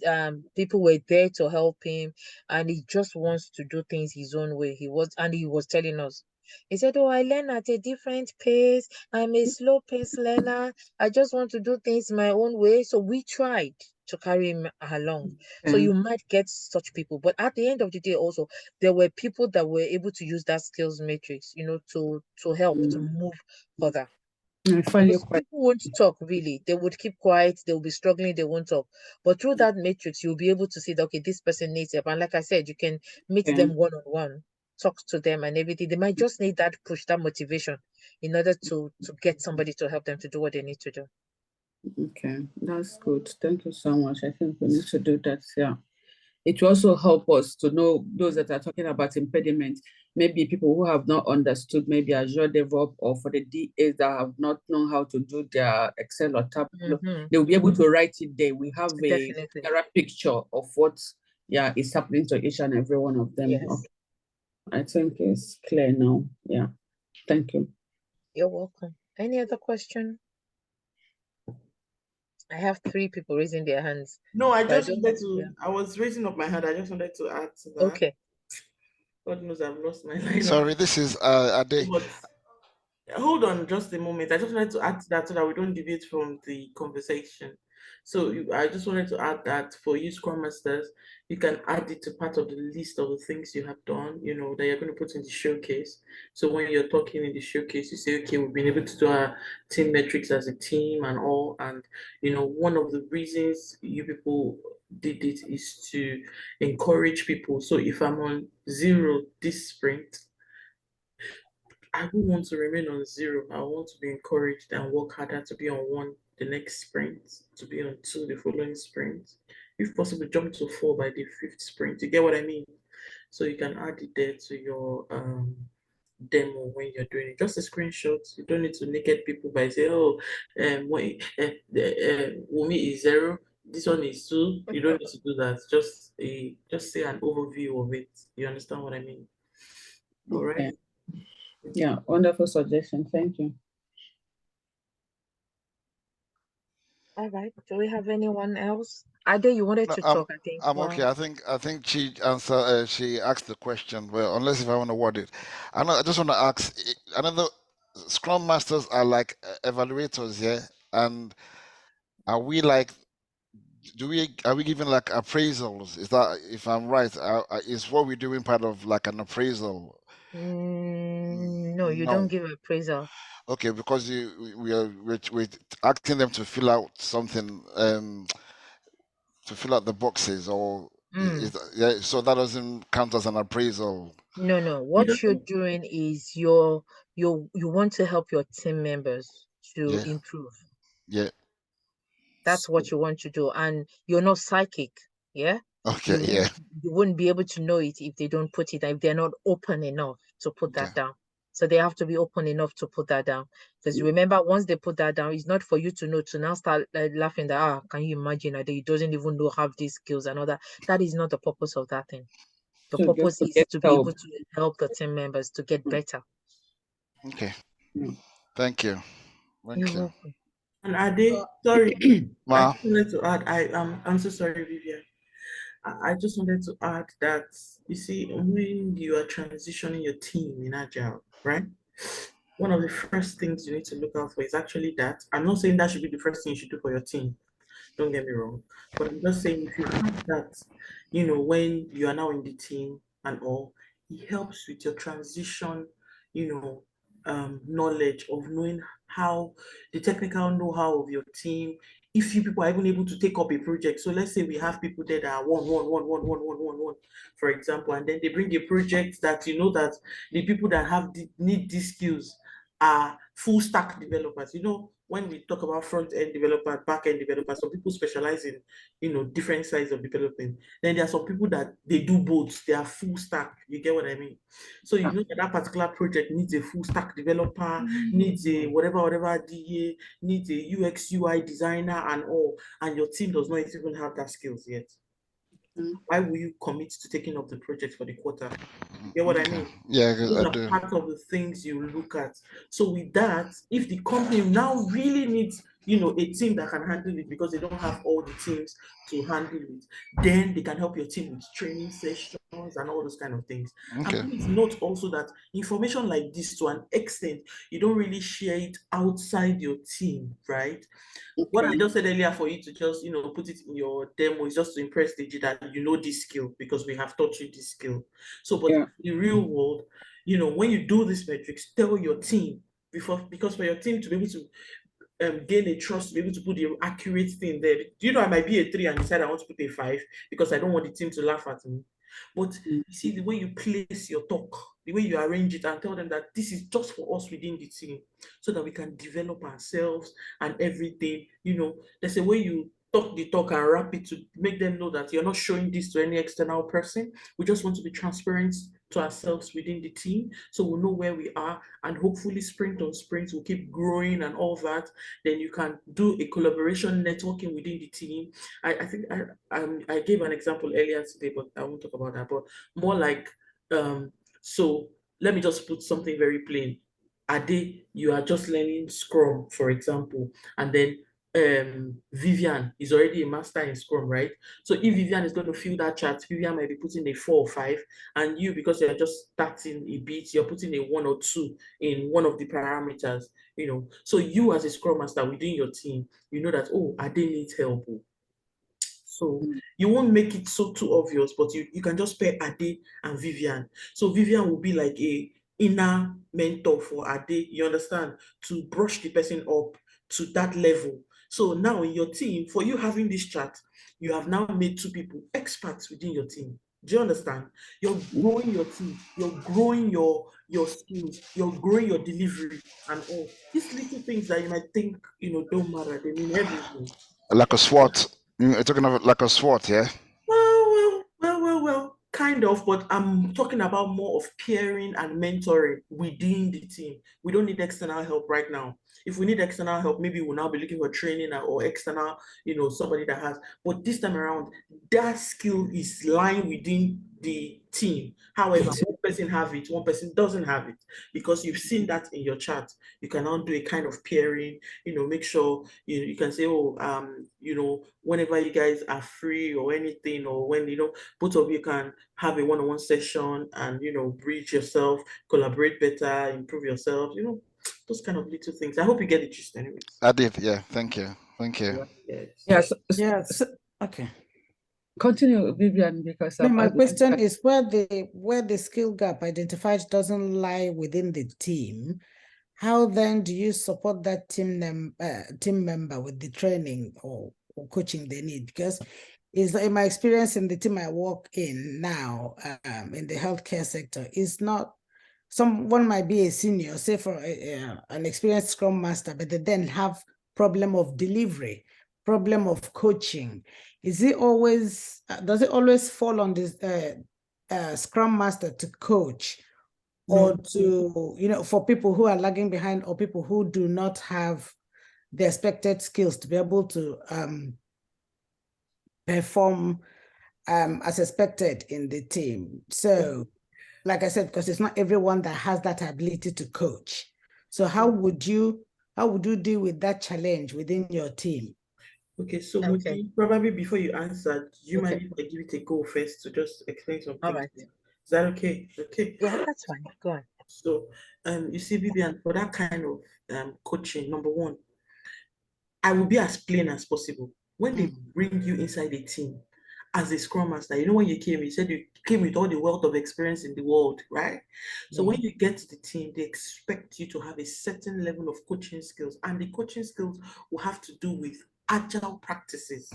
A: people were there to help him, and he just wants to do things his own way. He was telling us, he said, oh, I learn at a different pace. I'm a slow pace learner. I just want to do things my own way. So we tried to carry him along. So you might get such people, but at the end of the day also, there were people that were able to use that skills matrix, to help to move further. Because people won't talk, really. They would keep quiet. They'll be struggling. They won't talk. But through that matrix, you'll be able to see that, okay, this person needs help. And like I said, you can meet them one-on-one, talk to them and everything. They might just need that push, that motivation in order to get somebody to help them to do what they need to do.
B: Okay, that's good. Thank you so much. I think we need to do that. Yeah. It will also help us to know those that are talking about impediments, maybe people who have not understood maybe Azure DevOps, or for the DAs that have not known how to do their Excel or Tableau, they will be able to write it there. We have a clearer picture of what is happening to each and every one of them.
A: Yes.
B: Okay. I think it's clear now. Yeah. Thank you.
A: You're welcome. Any other question? I have 3 people raising their hands.
D: No, I just wanted to, I was raising up my hand. I just wanted to add to that.
A: Okay.
D: God knows I've lost my line.
E: Sorry, this is Ade.
D: Hold on just a moment. I just wanted to add to that so that we don't deviate from the conversation. So I just wanted to add that for you Scrum Masters, you can add it to part of the list of the things you have done, that you're going to put in the showcase. So when you're talking in the showcase, you say, okay, we've been able to do our team metrics as a team and all. And, one of the reasons you people did it is to encourage people. So if I'm on 0 this sprint, I would want to remain on 0. I want to be encouraged and work harder to be on 1 the next sprint, to be on 2 the following sprint. If possible, jump to 4 by the 5th sprint. You get what I mean? So you can add it there to your demo when you're doing it. Just a screenshot. You don't need to naked people by saying, oh, Wumi is 0. This one is 2. You don't need to do that. Just say an overview of it. You understand what I mean? All right.
B: Okay. Yeah, wonderful suggestion. Thank you.
A: All right. Do we have anyone else? Ade, you wanted to talk, I think.
E: I'm okay. I think she answered. She asked the question. Well, unless if I want to word it, I just want to ask. Another Scrum Masters are like evaluators, yeah. And are we like? Are we giving like appraisals? Is that, if I'm right, is what we're doing part of like an appraisal?
A: No, you don't give appraisal.
E: Okay, because we're asking them to fill out something, to fill out the boxes, or so that doesn't count as an appraisal.
A: No. What you're doing is you want to help your team members to improve.
E: Yeah.
A: That's what you want to do, and you're not psychic. Yeah.
E: Okay.
A: You wouldn't be able to know it if they don't put it, if they're not open enough to put that down. So they have to be open enough to put that down. Because remember, once they put that down, it's not for you to know, to now start laughing that, can you imagine that he doesn't even know, have these skills and all that. That is not the purpose of that thing. The
B: So
A: purpose
B: just to
A: is
B: get
A: to be
B: help.
A: able to help the team members to get better.
E: Okay.
B: Mm.
E: Thank you. Thank
A: You're
E: you.
A: welcome.
D: And Ade, sorry, I
E: Ma,
D: just wanted to add, I'm so sorry, Vivian. I just wanted to add that, you see, when you are transitioning your team in Agile, right? One of the first things you need to look out for is actually that. I'm not saying that should be the first thing you should do for your team. Don't get me wrong. But I'm just saying if you have that, when you are now in the team and all, it helps with your transition, knowledge of knowing how the technical know-how of your team, if you people are even able to take up a project. So let's say we have people there that are one, for example, and then they bring a project that that the people that need these skills are full stack developers. When we talk about front end developer, back end developer, some people specialize in different sides of development. Then there are some people that they do both, they are full stack. You get what I mean? So that particular project needs a full stack developer, needs a whatever DA, needs a UX UI designer and all, and your team does not even have that skills yet. Why will you commit to taking up the project for the quarter? You get what I mean?
E: Yeah,
D: Those
E: I
D: are
E: do.
D: part of the things you look at. So with that, if the company now really needs, a team that can handle it because they don't have all the teams to handle it, then they can help your team with training sessions and all those kind of things.
E: Okay.
D: And please note also that information like this, to an extent, you don't really share it outside your team, right? What I just said earlier for you to just, put it in your demo is just to impress the G that you know this skill because we have taught you this skill. So, but
B: Yeah.
D: in the real world, when you do this metrics, tell your team because for your team to be able to gain a trust, to be able to put the accurate thing there. Do you know I might be a 3 and decide I want to put a 5 because I don't want the team to laugh at me. But you see, the way you place your talk, the way you arrange it and tell them that this is just for us within the team so that we can develop ourselves and everything. There's a way you talk the talk and wrap it to make them know that you're not showing this to any external person. We just want to be transparent to ourselves within the team so we'll know where we are, and hopefully sprint on sprint we'll keep growing and all that. Then you can do a collaboration networking within the team. I think I gave an example earlier today, but I won't talk about that. But more like, so let me just put something very plain. Ade, you are just learning Scrum, for example, and then Vivian is already a master in Scrum, right? So if Vivian is going to fill that chart, Vivian might be putting a 4 or 5, and you, because you're just starting a bit, you're putting a 1 or 2 in one of the parameters, So you as a Scrum master within your team, you know that, oh, Ade needs help. So you won't make it so too obvious, but you can just pair Ade and Vivian. So Vivian will be like a inner mentor for Ade, you understand, to brush the person up to that level. So now in your team, for you having this chat, you have now made 2 people experts within your team. Do you understand? You're growing your team, you're growing your skills, you're growing your delivery and all. These little things that you might think, don't matter, they mean everything.
E: Like a SWOT. You're talking about like a SWOT, yeah?
D: Well, kind of, but I'm talking about more of peering and mentoring within the team. We don't need external help right now. If we need external help, maybe we'll now be looking for training or external, somebody that has. But this time around, that skill is lying within the team. However, one person have it, one person doesn't have it, because you've seen that in your chat. You can now do a kind of pairing, make sure you can say, oh, whenever you guys are free or anything, or when both of you can have a one-on-one session and bridge yourself, collaborate better, improve yourself, those kind of little things. I hope you get the gist anyways.
E: I did, yeah. Thank you. Thank you.
B: Yes.
F: Yes. Okay.
B: Continue, Vivian, because
F: No, my question is where the skill gap identified doesn't lie within the team, how then do you support that team member with the training or coaching they need? Because is in my experience in the team I work in now, in the healthcare sector, is not, someone might be a senior, say for an experienced Scrum Master, but they then have problem of delivery, problem of coaching. Is it always, does it always fall on this Scrum Master to coach, or to, for people who are lagging behind or people who do not have the expected skills to be able to perform as expected in the team. So, like I said, because it's not everyone that has that ability to coach. So how would you deal with that challenge within your team?
D: Okay, so
A: Okay.
D: probably before you answer, you
A: Okay.
D: might need to give it a go first to just explain some
A: All
D: things.
A: right.
D: Is that okay? Okay.
A: Yeah, that's fine. Go on.
D: So, you see, Vivian, for that kind of coaching, number one, I will be as plain as possible. When they bring you inside a team as a scrum master, you know, when you came, you said you came with all the wealth of experience in the world, right? So when you get to the team, they expect you to have a certain level of coaching skills, and the coaching skills will have to do with agile practices.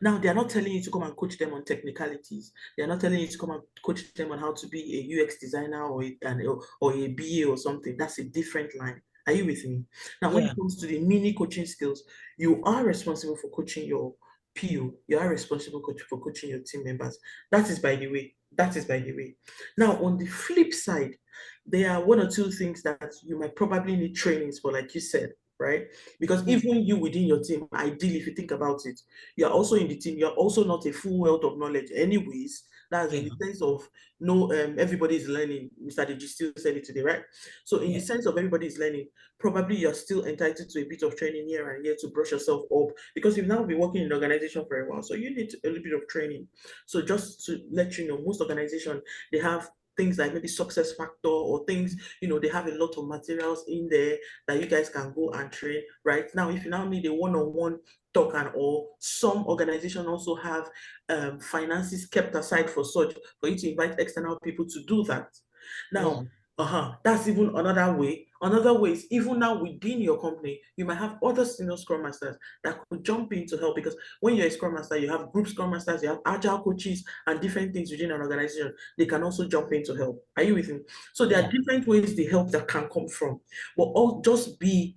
D: Now, they are not telling you to come and coach them on technicalities. They are not telling you to come and coach them on how to be a UX designer or a BA or something. That's a different line. Are you with me? Now, when it comes to the mini coaching skills, you are responsible for coaching your PO. You are responsible for coaching your team members. That is by the way. That is by the way. Now, on the flip side, there are one or two things that you might probably need trainings for, like you said, right? Because even you within your team, ideally, if you think about it, you're also in the team, you're also not a full wealth of knowledge anyways. That's in the sense of no, everybody is learning. Mr. Deji still said it today, right? So in the sense of everybody is learning, probably you're still entitled to a bit of training here and here to brush yourself up, because you've now been working in an organization for a while. So you need a little bit of training. So just to let you know, most organizations, they have things like maybe success factor or things, you know, they have a lot of materials in there that you guys can go and train. Right now, if you now need a one-on-one talk and all, some organizations also have finances kept aside for such, for you to invite external people to do that. Now, that's even another way. Another way is, even now within your company, you might have other senior scrum masters that could jump in to help, because when you're a scrum master, you have group scrum masters, you have agile coaches and different things within an organization. They can also jump in to help. Are you with me? So there are different ways the help that can come from, but all just be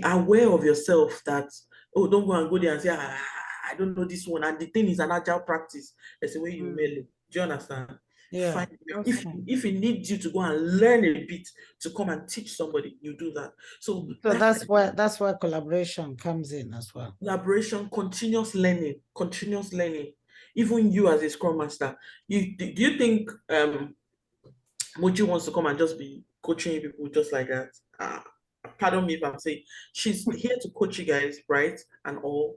D: aware of yourself that, oh, don't go and go there and say, I don't know this one. And the thing is an agile practice. That's the way you mail it. Do you understand?
F: Yeah.
D: If it needs you to go and learn a bit to come and teach somebody, you do that. So
F: that's where collaboration comes in as well.
D: Collaboration, continuous learning. Even you as a scrum master, do you think Moji wants to come and just be coaching people just like that? Pardon me if I'm saying, she's here to coach you guys, right? And all.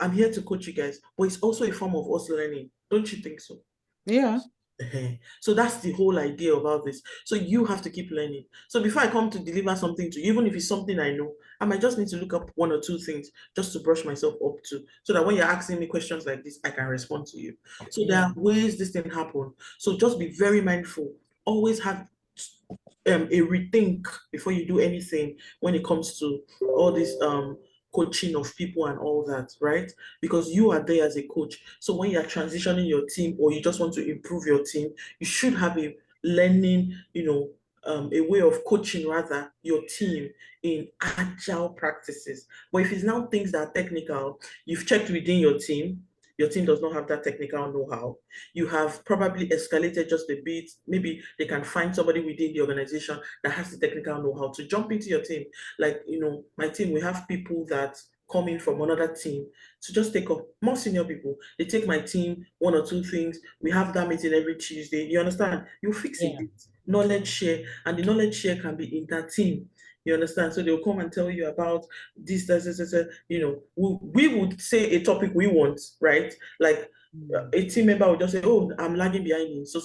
D: I'm here to coach you guys, but it's also a form of us learning. Don't you think so?
F: Yeah.
D: So that's the whole idea about this. So you have to keep learning. So before I come to deliver something to you, even if it's something I know, I might just need to look up one or two things just to brush myself up to, so that when you're asking me questions like this, I can respond to you. So there are ways this thing happen. So just be very mindful. Always have a rethink before you do anything when it comes to all this coaching of people and all that, right? Because you are there as a coach. So when you're transitioning your team, or you just want to improve your team, you should have a learning, a way of coaching rather your team in agile practices. But if it's now things that are technical, you've checked within your team does not have that technical know-how. You have probably escalated just a bit. Maybe they can find somebody within the organization that has the technical know-how to jump into your team. Like, my team, we have people that come in from another team to just take up, more senior people. They take my team, one or two things. We have that meeting every Tuesday. You understand? You fix it. Knowledge share, and the knowledge share can be inter-team. You understand? So they'll come and tell you about this, we would say a topic we want, right? Like a team member would just say, oh, I'm lagging behind in so.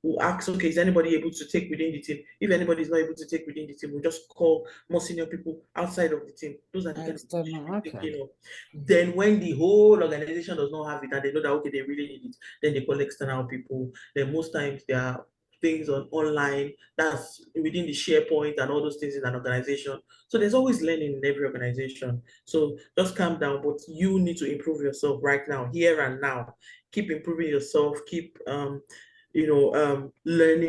D: We'll ask, okay, is anybody able to take within the team? If anybody is not able to take within the team, we'll just call more senior people outside of the team. Those are the kind of things you're thinking of. Then when the whole organization does not have it and they know that, okay, they really need it, then they call external people. Then most times they are things online, that's within the SharePoint and all those things in an organization. So there's always learning in every organization. So just calm down, but you need to improve yourself right now, here and now. Keep improving yourself, keep learning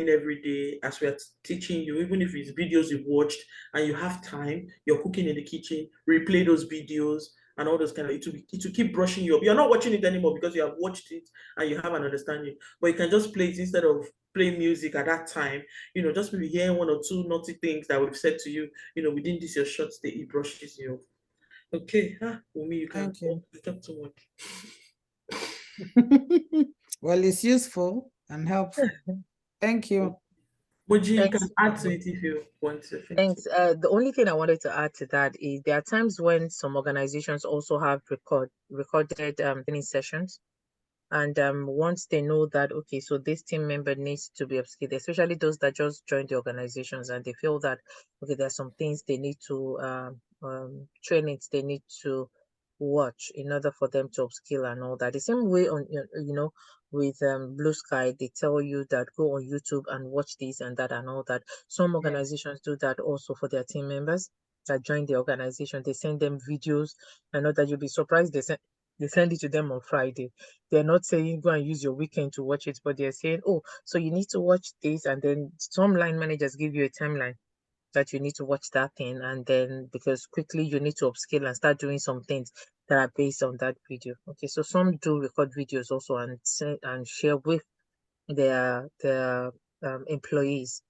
D: every day as we are teaching you, even if it's videos you've watched and you have time, you're cooking in the kitchen, replay those videos and all those kind of, it will keep brushing you up. You're not watching it anymore because you have watched it and you have an understanding, but you can just play it instead of play music at that time, just maybe hearing one or two naughty things that we've said to you, within this your short stay, it brushes you off. Okay, Umi, you can talk too much.
F: Well, it's useful and helpful. Thank you.
D: Moji, you
A: Thanks.
D: can add to it if you want to.
A: Thanks. The only thing I wanted to add to that is there are times when some organizations also have recorded training sessions. And once they know that, okay, so this team member needs to be upskilled, especially those that just joined the organizations and they feel that, okay, there are some things they need to, trainings they need to watch in order for them to upskill and all that. The same way on, with Blue Sky, they tell you that go on YouTube and watch this and that and all that. Some organizations do that also for their team members that join the organization. They send them videos. I know that you'll be surprised they send it to them on Friday. They're not saying go and use your weekend to watch it, but they're saying, oh, so you need to watch this. And then some line managers give you a timeline that you need to watch that thing. And then because quickly you need to upskill and start doing some things that are based on that video. Okay, so some do record videos also and send and share with their employees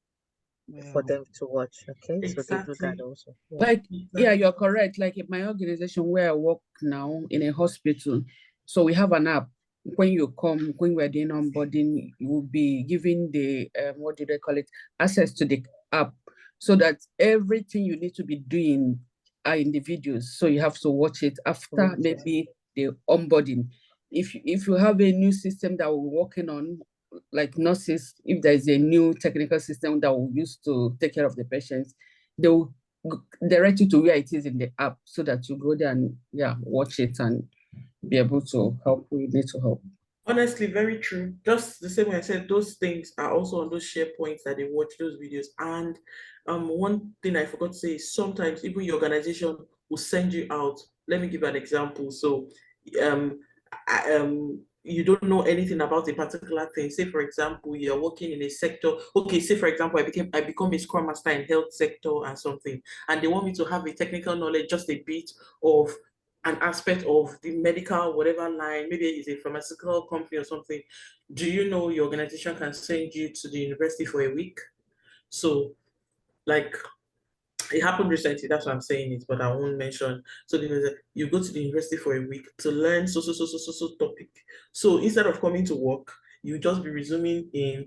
A: for them to watch. Okay, so they do that
D: Exactly.
A: also.
B: Like, yeah, you're correct. Like in my organization where I work now in a hospital, so we have an app. When you come, when we're doing onboarding, you will be given the what do they call it, access to the app, so that everything you need to be doing are in the videos. So you have to watch it after maybe the onboarding. If you have a new system that we're working on, like nurses, if there is a new technical system that we'll use to take care of the patients, they will direct you to where it is in the app so that you go there and watch it and be able to help who you need to help.
D: Honestly, very true. Just the same way I said, those things are also on those SharePoints that they watch those videos. And one thing I forgot to say is sometimes even your organization will send you out. Let me give you an example. So you don't know anything about a particular thing. Say, for example, you're working in a sector. Okay, say, for example, I become a Scrum Master in health sector and something, and they want me to have a technical knowledge, just a bit of an aspect of the medical, whatever line, maybe it's a pharmaceutical company or something. Do you know your organization can send you to the university for a week? So, like, it happened recently, that's what I'm saying it, but I won't mention. So you go to the university for a week to learn so topic. So instead of coming to work, you just be resuming in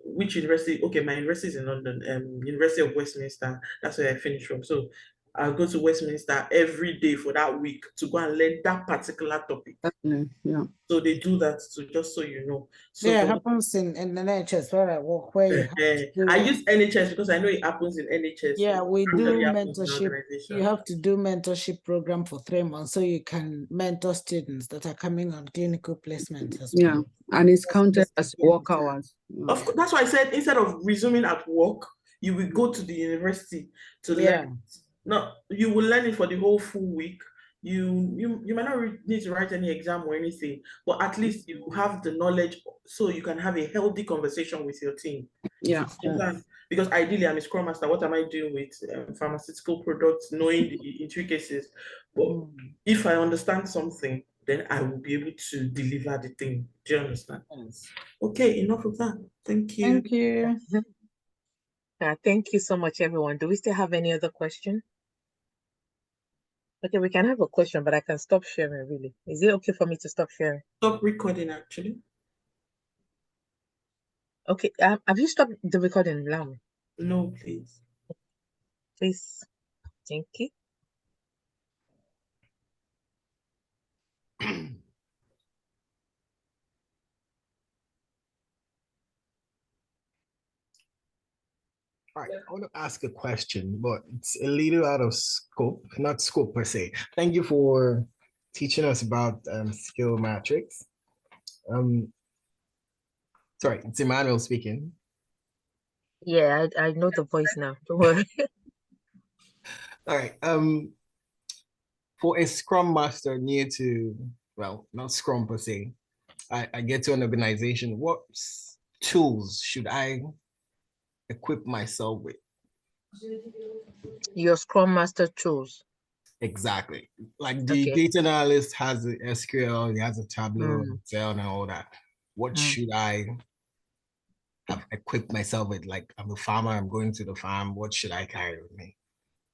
D: which university? Okay, my university is in London, University of Westminster. That's where I finished from. So I'll go to Westminster every day for that week to go and learn that particular topic.
B: Yeah.
D: So they do that, so just so you know. So
F: yeah, it happens in the NHS where I work, where you have to do,
D: I use NHS because I know it happens in NHS.
F: yeah, we do mentorship.
D: You
F: You have to do mentorship program for 3 months so you can mentor students that are coming on clinical placement as well.
B: Yeah, and it's counted as work hours.
D: Of course, that's why I said instead of resuming at work, you will go to the university to learn. No, you will learn it for the whole full week. You might not need to write any exam or anything, but at least you have the knowledge so you can have a healthy conversation with your team.
B: Yeah.
D: Because ideally I'm a Scrum Master. What am I doing with pharmaceutical products, knowing the intricacies? But if I understand something, then I will be able to deliver the thing. Do you understand?
F: Yes.
D: Okay, enough of that. Thank you.
F: Thank you.
A: Thank you so much, everyone. Do we still have any other question? Okay, we can have a question, but I can stop sharing, really. Is it okay for me to stop sharing?
D: Stop recording, actually.
A: Okay, have you stopped the recording, Lam?
D: No, please.
A: Please. Thank you.
G: All right, I want to ask a question, but it's a little out of scope, not scope per se. Thank you for teaching us about skill matrix. Sorry, it's Emmanuel speaking.
A: Yeah, I know the voice now. Don't worry.
G: All right. For a Scrum Master new to, well, not Scrum per se, I get to an organization. What tools should I equip myself with?
A: Your Scrum Master tools.
G: Exactly. Like the data analyst has a SQL, he has a Tableau, Excel, and all that. What should I have equipped myself with? Like, I'm a farmer, I'm going to the farm. What should I carry with me?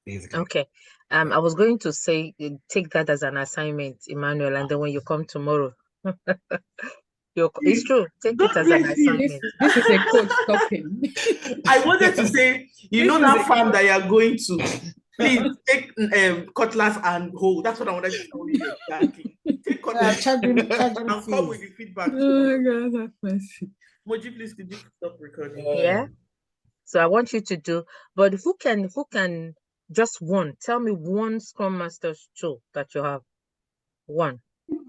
G: Basically.
A: Okay. I was going to say take that as an assignment, Emmanuel, and then when you come tomorrow, It's true. Take it as an assignment.
B: This is a coach talking.
D: I wanted to say, you know that farm that you're going to, please take cutlass and hoe. That's what I wanted to tell you exactly. Take cutlass
F: charging
D: and come with
F: fees.
D: the feedback.
B: Oh God, have mercy.
D: Moji, please, could you stop recording?
A: Yeah. So I want you to do, but who can just one? Tell me one Scrum Master tool that you have. One.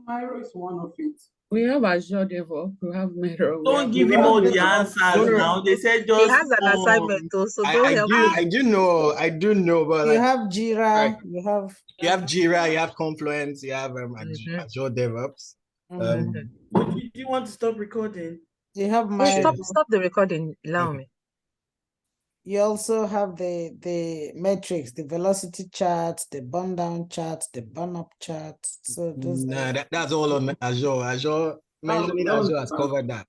H: Miro is one of it.
B: We have Azure DevOps, we have Miro.
D: Don't give him all the answers now. They said just
A: he has an assignment also. Don't help him.
G: I do know, but
F: You
G: like,
F: have Jira,
G: right.
F: you have
G: Jira, you have Confluence, you have Azure DevOps.
D: Do you want to stop recording?
F: You have my
A: stop the recording. Allow me.
F: You also have the metrics, the velocity charts, the burn down charts, the burn up charts. So those
G: that's all on Azure. Azure mentioning Azure has covered that.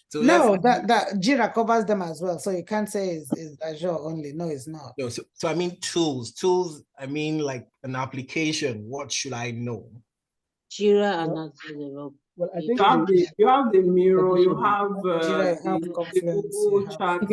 G: So
F: no, that Jira covers them as well. So you can't say it's Azure only. No, it's not.
G: No, so I mean tools. Tools, I mean like an application. What should I know?
I: Jira and Azure.
H: Well, I think you have the Miro, you have
F: Jira, you have Confluence, you have